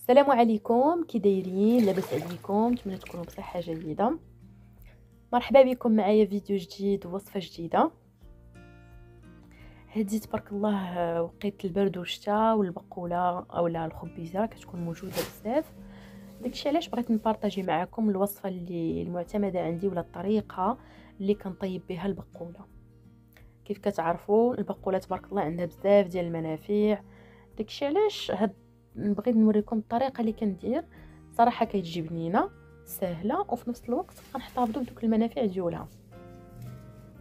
السلام عليكم، كي دايرين؟ لاباس عليكم؟ نتمنى تكونوا بصحه جيده. مرحبا بكم معايا فيديو جديد ووصفه جديده. هدي تبارك الله وقيت البرد والشتاء والبقوله اولا الخبيزه كتكون موجوده بزاف. داكشي علاش بغيت نبارطاجي معكم الوصفه اللي المعتمده عندي ولا الطريقه اللي كنطيب بها البقوله. كيف كتعرفوا البقوله تبارك الله عندها بزاف ديال المنافع، داكشي علاش بغيت نوريكم الطريقه اللي كندير. صراحه كتجي بنينه سهله وفي نفس الوقت غنحتفظوا بدوك المنافع ديالها،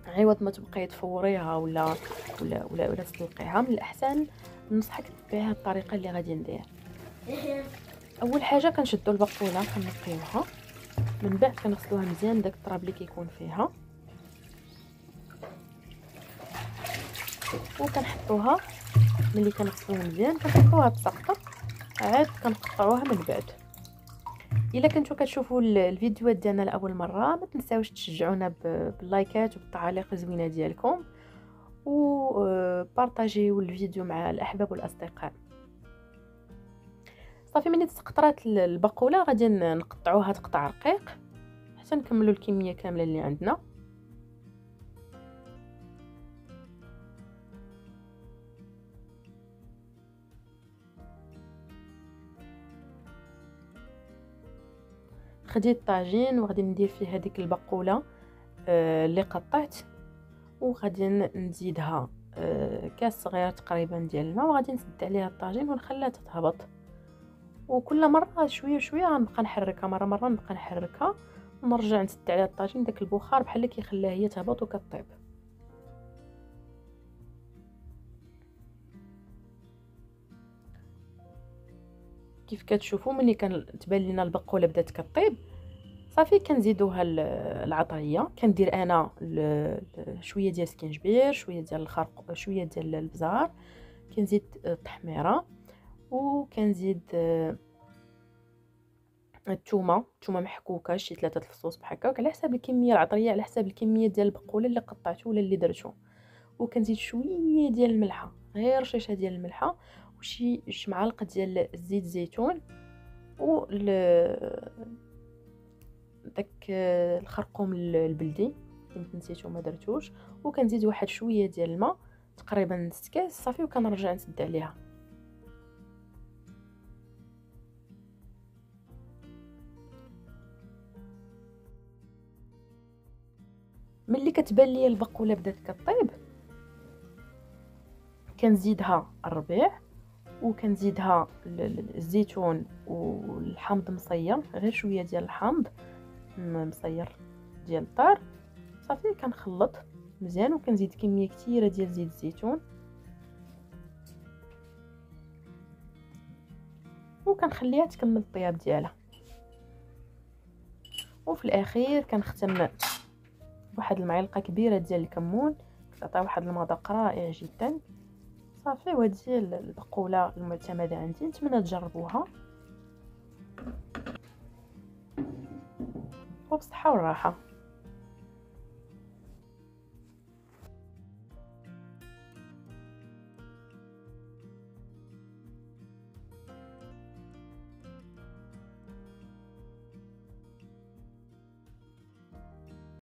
عوض ما تبقاي تفوريها ولا تسلقيها. من الاحسن ننصحك تبعي الطريقه اللي غادي ندير. اول حاجه كنشدوا البقوله كنقيوها، من بعد كنغسلوها مزيان داك التراب اللي كيكون فيها، وكنحطوها ملي كنغسلوها مزيان كنحطوها تسقط، عاد كنقطعوها من بعد. الا كنتو كتشوفوا الفيديوهات ديالنا لاول مره ما تنساوش تشجعونا باللايكات وبالتعاليق الزوينه ديالكم، وبارطاجيو الفيديو مع الاحباب والاصدقاء. صافي ملي تقطرات البقوله غادي نقطعوها تقطع رقيق حتى نكملوا الكميه كامله اللي عندنا. خديت طاجين وغادي ندير فيه هذيك البقوله اللي قطعت، وغادي نزيدها كاس صغير تقريبا ديال الماء، وغادي نسد عليها الطاجين ونخليها تتهبط. وكل مره شويه شويه غنبقى نحركها، مره نبقى نحركها ونرجع نسد عليها الطاجين. داك البخار بحال كيخليها هي تهبط وكطيب. كيف كتشوفوا ملي كتبان لينا البقوله بدات كطيب صافي كنزيدوها العطريه. كندير انا شويه ديال السكينجبير، شويه ديال الخرق، شويه ديال البزار، كنزيد التحميره، وكنزيد الثومه محكوكه شي 3 الفصوص بحال هكا على حساب الكميه العطريه، على حساب الكميه ديال البقوله اللي قطعتو ولا اللي درتو. وكنزيد شويه ديال الملحه، غير رشيشه ديال الملحه، وشي 2 معالق ديال زيت الزيتون، و داك الخرقوم البلدي كنت نسيتو ما درتوش. وكنزيد واحد شويه ديال الماء تقريبا نص كاس صافي، وكنرجع نسد عليها. ملي كتبان ليا البقوله بدات كطيب كنزيدها الربيع، وكنزيدها الزيتون والحامض مصير، غير شويه ديال الحامض مصير ديال الدار. صافي كنخلط مزيان، وكنزيد كميه كثيره ديال زيت الزيتون، وكنخليها تكمل الطياب ديالها. وفي الاخير كنختم بواحد المعلقه كبيره ديال الكمون، كتعطي واحد المذاق رائع جدا. صافي وهذه البقوله المعتمده عندي، نتمنى تجربوها وبصحه والراحه.